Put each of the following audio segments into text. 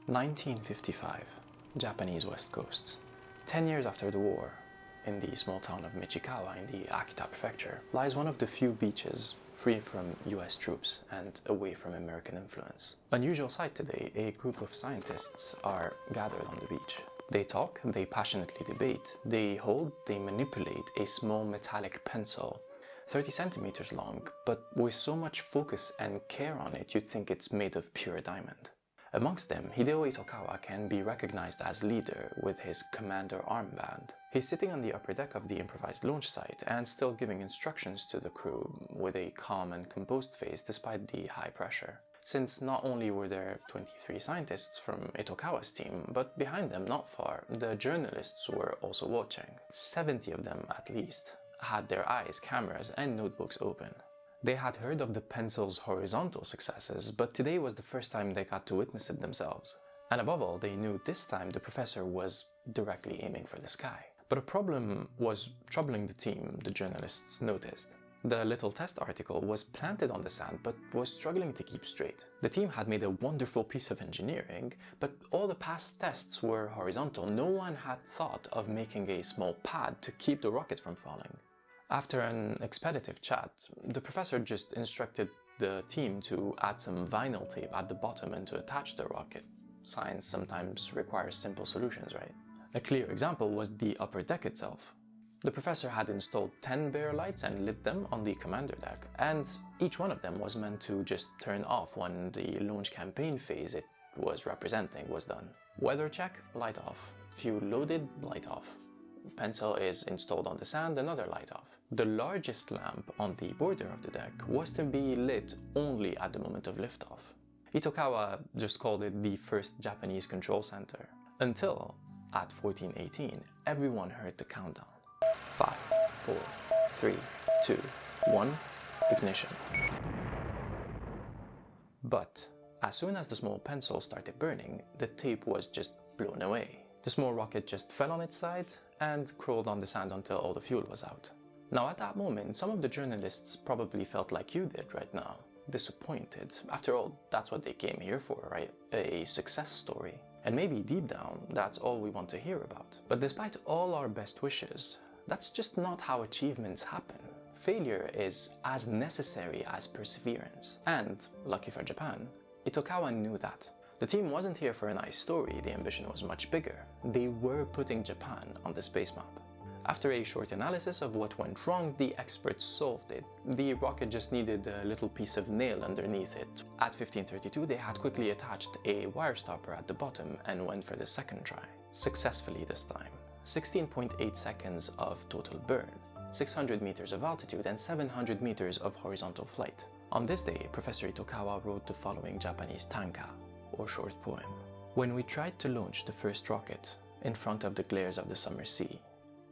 1955, Japanese West Coast. 10 years after the war, in the small town of Michikawa in the Akita prefecture, lies one of the few beaches free from US troops and away from American influence. Unusual sight today, a group of scientists are gathered on the beach. They talk, they passionately debate, they hold, they manipulate a small metallic pencil, 30 centimeters long, but with so much focus and care on it you'd think it's made of pure diamond. Amongst them, Hideo Itokawa can be recognized as leader with his commander armband. He's sitting on the upper deck of the improvised launch site and still giving instructions to the crew with a calm and composed face despite the high pressure. Since not only were there 23 scientists from Itokawa's team, but behind them, not far, the journalists were also watching. 70 of them, at least, had their eyes, cameras, and notebooks open. They had heard of the pencil's horizontal successes, but today was the first time they got to witness it themselves. And above all, they knew this time the professor was directly aiming for the sky. But a problem was troubling the team, the journalists noticed. The little test article was planted on the sand but was struggling to keep straight. The team had made a wonderful piece of engineering, but all the past tests were horizontal. No one had thought of making a small pad to keep the rocket from falling. After an expeditive chat, the professor just instructed the team to add some vinyl tape at the bottom and to attach the rocket. Science sometimes requires simple solutions, right? A clear example was the upper deck itself. The professor had installed 10 bare lights and lit them on the commander deck, and each one of them was meant to just turn off when the launch campaign phase it was representing was done. Weather check, light off. Fuel loaded, light off. Pencil is installed on the sand, another light off. The largest lamp on the border of the deck was to be lit only at the moment of liftoff. Itokawa just called it the first Japanese control center. Until, at 14:18, everyone heard the countdown. 5, 4, 3, 2, 1, ignition. But as soon as the small pencil started burning, the tape was just blown away. The small rocket just fell on its side and crawled on the sand until all the fuel was out. Now at that moment, some of the journalists probably felt like you did right now, disappointed. After all, that's what they came here for, right? A success story. And maybe deep down, that's all we want to hear about. But despite all our best wishes, that's just not how achievements happen. Failure is as necessary as perseverance. And, lucky for Japan, Itokawa knew that. The team wasn't here for a nice story, the ambition was much bigger. They were putting Japan on the space map. After a short analysis of what went wrong, the experts solved it. The rocket just needed a little piece of nail underneath it. At 15:32, they had quickly attached a wire stopper at the bottom and went for the second try. Successfully this time. 16.8 seconds of total burn, 600 meters of altitude and 700 meters of horizontal flight. On this day, Professor Itokawa wrote the following Japanese tanka, or short poem. When we tried to launch the first rocket in front of the glares of the summer sea,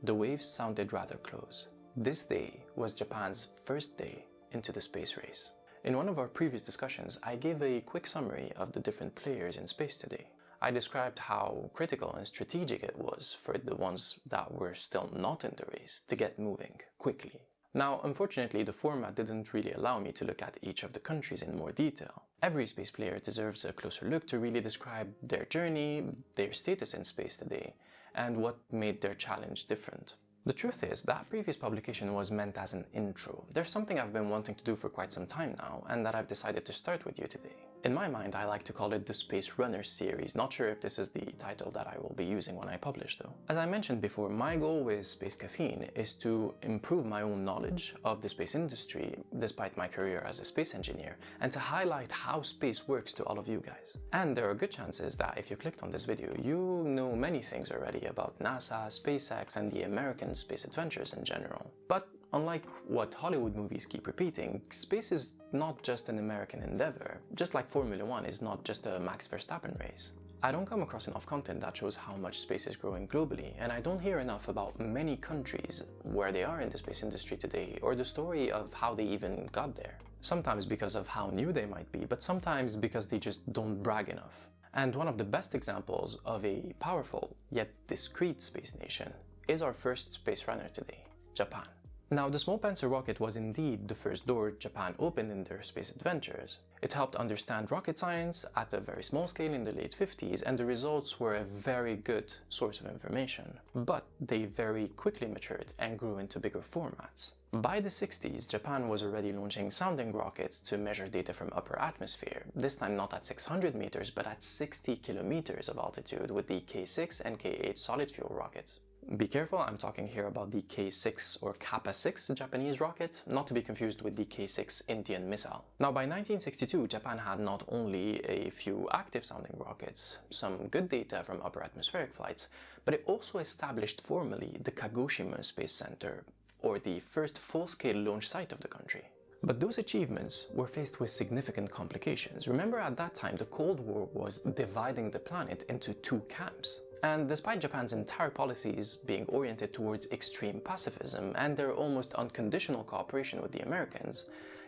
the waves sounded rather close. This day was Japan's first day into the space race. In one of our previous discussions, I gave a quick summary of the different players in space today. I described how critical and strategic it was for the ones that were still not in the race to get moving quickly. Now, unfortunately, the format didn't really allow me to look at each of the countries in more detail. Every space player deserves a closer look to really describe their journey, their status in space today, and what made their challenge different. The truth is, that previous publication was meant as an intro. There's something I've been wanting to do for quite some time now, and that I've decided to start with you today. In my mind, I like to call it the Space Runner series. Not sure if this is the title that I will be using when I publish though. As I mentioned before, my goal with Space Caffeine is to improve my own knowledge of the space industry, despite my career as a space engineer, and to highlight how space works to all of you guys. And there are good chances that if you clicked on this video, you know many things already about NASA, SpaceX, and the American space adventures in general. But unlike what Hollywood movies keep repeating, space is not just an American endeavor, just like Formula 1 is not just a Max Verstappen race. I don't come across enough content that shows how much space is growing globally, and I don't hear enough about many countries where they are in the space industry today, or the story of how they even got there. Sometimes because of how new they might be, but sometimes because they just don't brag enough. And one of the best examples of a powerful, yet discreet space nation is our first space runner today, Japan. Now, the small pencil rocket was indeed the first door Japan opened in their space adventures. It helped understand rocket science at a very small scale in the late 50s, and the results were a very good source of information. But they very quickly matured and grew into bigger formats. By the 60s, Japan was already launching sounding rockets to measure data from upper atmosphere, this time not at 600 meters but at 60 kilometers of altitude with the K6 and K8 solid fuel rockets. Be careful, I'm talking here about the K6 or Kappa 6 Japanese rocket, not to be confused with the K6 Indian missile. Now, by 1962, Japan had not only a few active sounding rockets, some good data from upper atmospheric flights, but it also established formally the Kagoshima Space Center, or the first full-scale launch site of the country. But those achievements were faced with significant complications. Remember, at that time, the Cold War was dividing the planet into two camps. And despite Japan's entire policies being oriented towards extreme pacifism and their almost unconditional cooperation with the Americans,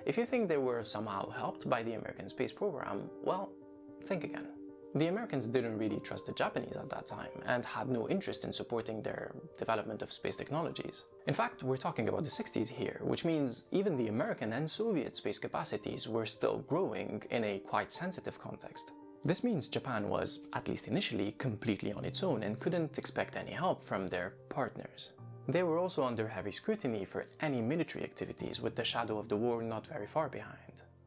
if you think they were somehow helped by the American space program, well, think again. The Americans didn't really trust the Japanese at that time and had no interest in supporting their development of space technologies. In fact, we're talking about the 60s here, which means even the American and Soviet space capacities were still growing in a quite sensitive context. This means Japan was, at least initially, completely on its own and couldn't expect any help from their partners. They were also under heavy scrutiny for any military activities, with the shadow of the war not very far behind.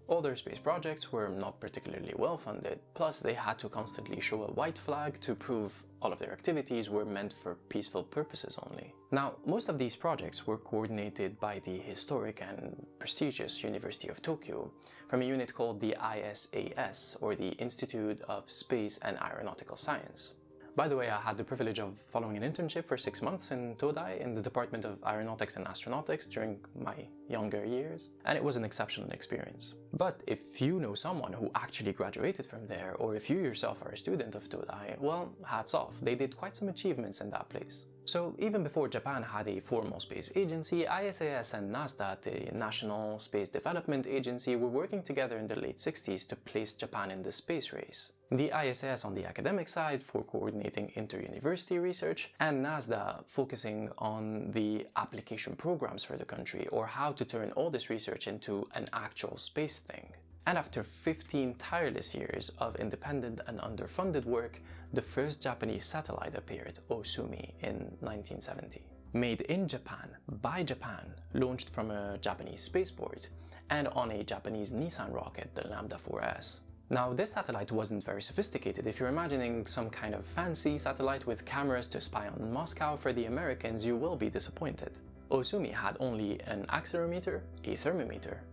All their space projects were not particularly well funded, plus they had to constantly show a white flag to prove all of their activities were meant for peaceful purposes only. Now, most of these projects were coordinated by the historic and prestigious University of Tokyo from a unit called the ISAS, or the Institute of Space and Aeronautical Science. By the way, I had the privilege of following an internship for 6 months in Todai in the Department of Aeronautics and Astronautics during my younger years, and it was an exceptional experience. But if you know someone who actually graduated from there, or if you yourself are a student of Todai, well, hats off, they did quite some achievements in that place. So even before Japan had a formal space agency, ISAS and NASA, the National Space Development Agency, were working together in the late 60s to place Japan in the space race. The ISAS on the academic side for coordinating inter-university research, and NASA focusing on the application programs for the country, or how to turn all this research into an actual space thing. And after 15 tireless years of independent and underfunded work, the first Japanese satellite appeared, Osumi, in 1970. Made in Japan, by Japan, launched from a Japanese spaceport, and on a Japanese Nissan rocket, the Lambda 4S. Now, this satellite wasn't very sophisticated. If you're imagining some kind of fancy satellite with cameras to spy on Moscow for the Americans, you will be disappointed. Osumi had only an accelerometer, a thermometer,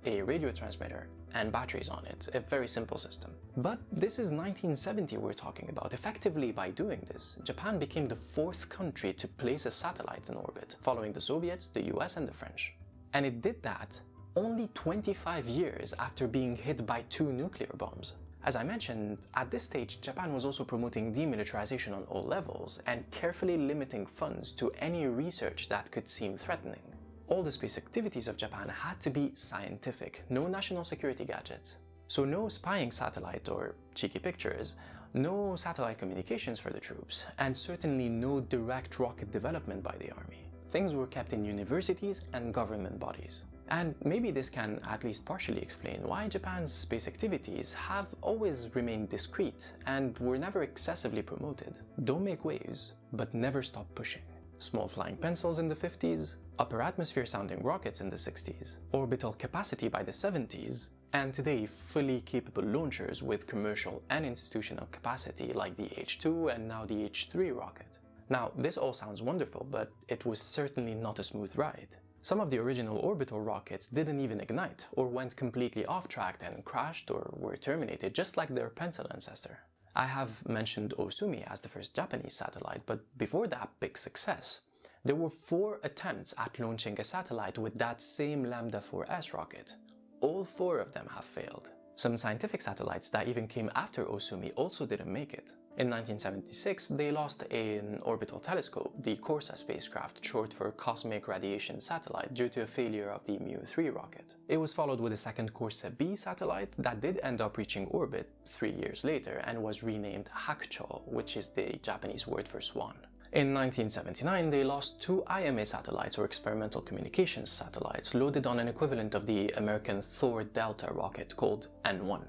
a radio transmitter, and batteries on it, a very simple system. But this is 1970 we're talking about. Effectively, by doing this, Japan became the fourth country to place a satellite in orbit, following the Soviets, the US, and the French. And it did that only 25 years after being hit by 2 nuclear bombs. As I mentioned, at this stage, Japan was also promoting demilitarization on all levels and carefully limiting funds to any research that could seem threatening. All the space activities of Japan had to be scientific, no national security gadgets. So no spying satellite or cheeky pictures, no satellite communications for the troops, and certainly no direct rocket development by the army. Things were kept in universities and government bodies. And maybe this can at least partially explain why Japan's space activities have always remained discreet and were never excessively promoted. Don't make waves, but never stop pushing. Small flying pencils in the 50s, upper atmosphere sounding rockets in the 60s, orbital capacity by the 70s, and today fully capable launchers with commercial and institutional capacity like the H2 and now the H3 rocket. Now, this all sounds wonderful, but it was certainly not a smooth ride. Some of the original orbital rockets didn't even ignite, or went completely off track and crashed or were terminated, just like their pencil ancestor. I have mentioned Osumi as the first Japanese satellite, but before that big success, there were 4 attempts at launching a satellite with that same Lambda 4S rocket. All 4 of them have failed. Some scientific satellites that even came after Osumi also didn't make it. In 1976, they lost an orbital telescope, the CORSA spacecraft, short for Cosmic Radiation Satellite, due to a failure of the Mu-3 rocket. It was followed with a second CORSA-B satellite that did end up reaching orbit 3 years later and was renamed Hakuchou, which is the Japanese word for swan. In 1979, they lost 2 IMA satellites, or experimental communications satellites, loaded on an equivalent of the American Thor Delta rocket called N1.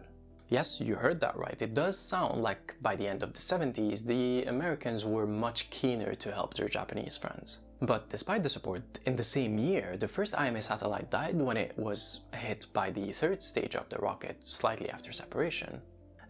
Yes, you heard that right. It does sound like by the end of the 70s, the Americans were much keener to help their Japanese friends. But despite the support, in the same year, the first IMA satellite died when it was hit by the third stage of the rocket slightly after separation,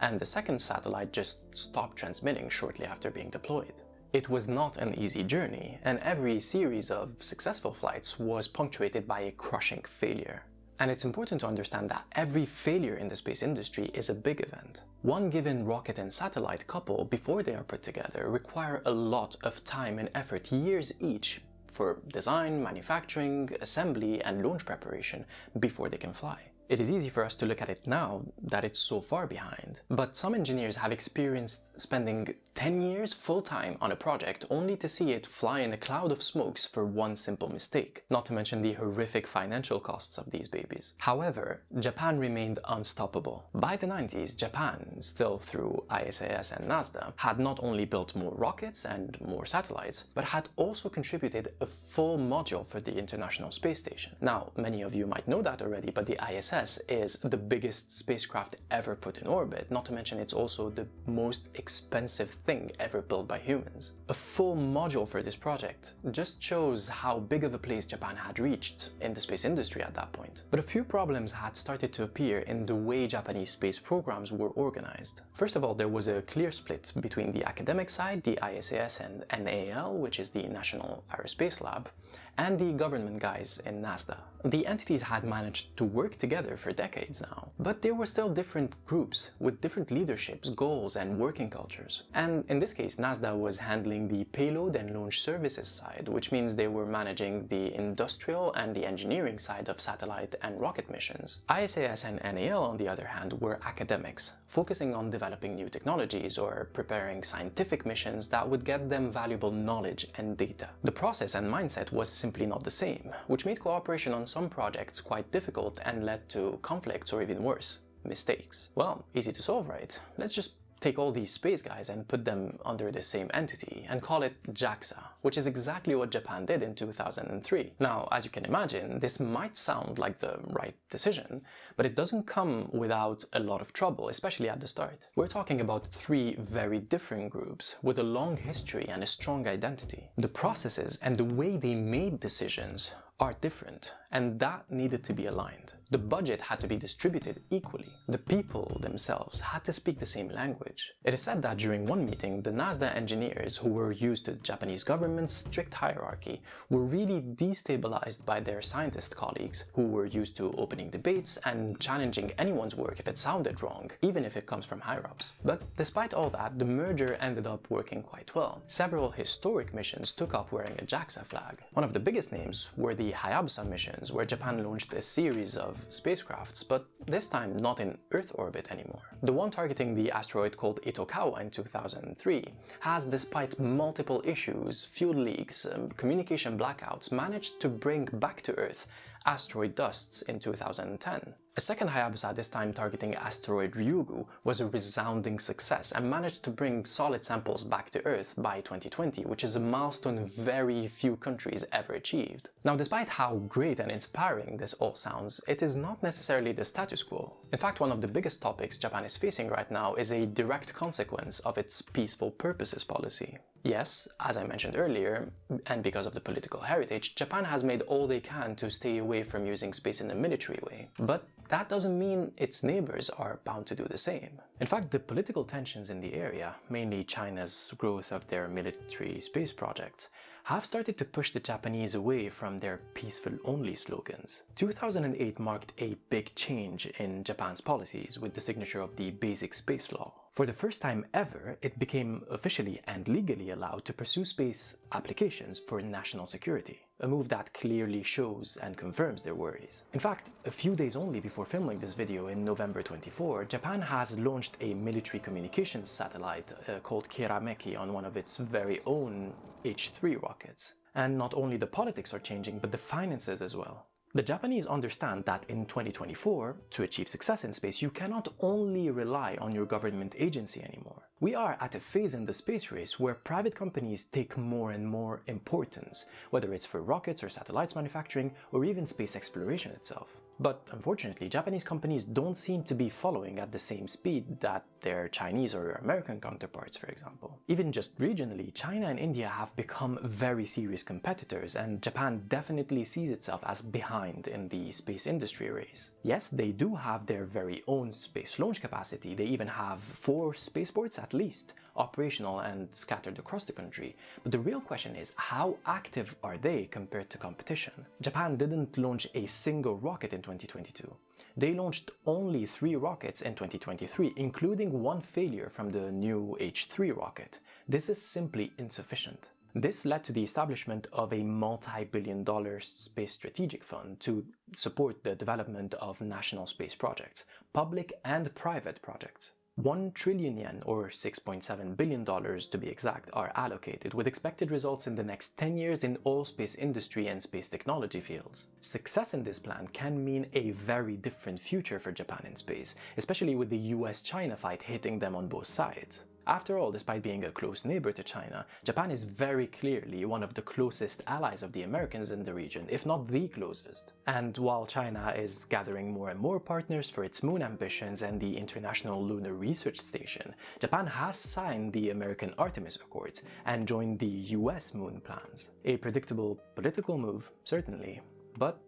and the second satellite just stopped transmitting shortly after being deployed. It was not an easy journey, and every series of successful flights was punctuated by a crushing failure. And it's important to understand that every failure in the space industry is a big event. One given rocket and satellite couple, before they are put together, require a lot of time and effort, years each, for design, manufacturing, assembly, and launch preparation before they can fly. It is easy for us to look at it now that it's so far behind, but some engineers have experienced spending 10 years full-time on a project only to see it fly in a cloud of smokes for one simple mistake, not to mention the horrific financial costs of these babies. However, Japan remained unstoppable. By the 90s, Japan, still through ISAS and NASDA, had not only built more rockets and more satellites, but had also contributed a full module for the International Space Station. Now, many of you might know that already, but the ISS is the biggest spacecraft ever put in orbit, not to mention it's also the most expensive thing ever built by humans. A full module for this project just shows how big of a place Japan had reached in the space industry at that point. But a few problems had started to appear in the way Japanese space programs were organized. First of all, there was a clear split between the academic side, the ISAS and NAL, which is the National Aerospace Lab, and the government guys in NASDA. The entities had managed to work together for decades now, but there were still different groups with different leaderships, goals, and working cultures. And in this case, NASDA was handling the payload and launch services side, which means they were managing the industrial and the engineering side of satellite and rocket missions. ISAS and NAL, on the other hand, were academics, focusing on developing new technologies or preparing scientific missions that would get them valuable knowledge and data. The process and mindset was simply not the same, which made cooperation on some projects quite difficult and led to conflicts or even worse, mistakes. Well, easy to solve, right? Let's just take all these space guys and put them under the same entity and call it JAXA, which is exactly what Japan did in 2003. Now, as you can imagine, this might sound like the right decision, but it doesn't come without a lot of trouble, especially at the start. We're talking about 3 very different groups with a long history and a strong identity. The processes and the way they made decisions are different, and that needed to be aligned. The budget had to be distributed equally. The people themselves had to speak the same language. It is said that during one meeting, the NASDA engineers, who were used to the Japanese government's strict hierarchy, were really destabilized by their scientist colleagues, who were used to opening debates and challenging anyone's work if it sounded wrong, even if it comes from higher-ups. But despite all that, the merger ended up working quite well. Several historic missions took off wearing a JAXA flag. One of the biggest names were the Hayabusa missions, where Japan launched a series of spacecrafts, but this time not in Earth orbit anymore. The one targeting the asteroid called Itokawa in 2003 has, despite multiple issues, fuel leaks, communication blackouts, managed to bring back to Earth asteroid dusts in 2010. A second Hayabusa, this time targeting asteroid Ryugu, was a resounding success and managed to bring solid samples back to Earth by 2020, which is a milestone very few countries ever achieved. Now, despite how great and inspiring this all sounds, it is not necessarily the status quo. In fact, one of the biggest topics Japan is facing right now is a direct consequence of its peaceful purposes policy. Yes, as I mentioned earlier, and because of the political heritage, Japan has made all they can to stay away from using space in a military way. But that doesn't mean its neighbors are bound to do the same. In fact, the political tensions in the area, mainly China's growth of their military space projects, have started to push the Japanese away from their peaceful-only slogans. 2008 marked a big change in Japan's policies with the signature of the Basic Space Law. For the first time ever, it became officially and legally allowed to pursue space applications for national security, a move that clearly shows and confirms their worries. In fact, a few days only before filming this video in November 24, Japan has launched a military communications satellite called Kirameki on one of its very own H-3 rockets. And not only the politics are changing, but the finances as well. The Japanese understand that in 2024, to achieve success in space, you cannot only rely on your government agency anymore. We are at a phase in the space race where private companies take more and more importance, whether it's for rockets or satellites manufacturing, or even space exploration itself. But unfortunately, Japanese companies don't seem to be following at the same speed that their Chinese or American counterparts, for example. Even just regionally, China and India have become very serious competitors, and Japan definitely sees itself as behind in the space industry race. Yes, they do have their very own space launch capacity. They even have 4 spaceports at least, operational and scattered across the country. But the real question is, how active are they compared to competition? Japan didn't launch a single rocket in 2022. They launched only 3 rockets in 2023, including 1 failure from the new H3 rocket. This is simply insufficient. This led to the establishment of a multi-billion-dollar space strategic fund to support the development of national space projects, public and private projects. 1 trillion yen, or $6.7 billion to be exact, are allocated, with expected results in the next 10 years in all space industry and space technology fields. Success in this plan can mean a very different future for Japan in space, especially with the US-China fight hitting them on both sides. After all, despite being a close neighbor to China, Japan is very clearly one of the closest allies of the Americans in the region, if not the closest. And while China is gathering more and more partners for its moon ambitions and the International Lunar Research Station, Japan has signed the American Artemis Accords and joined the US moon plans. A predictable political move, certainly, but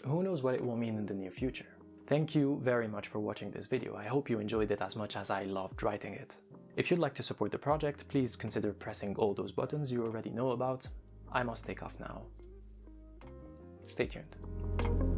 who knows what it will mean in the near future. Thank you very much for watching this video. I hope you enjoyed it as much as I loved writing it. If you'd like to support the project, please consider pressing all those buttons you already know about. I must take off now. Stay tuned.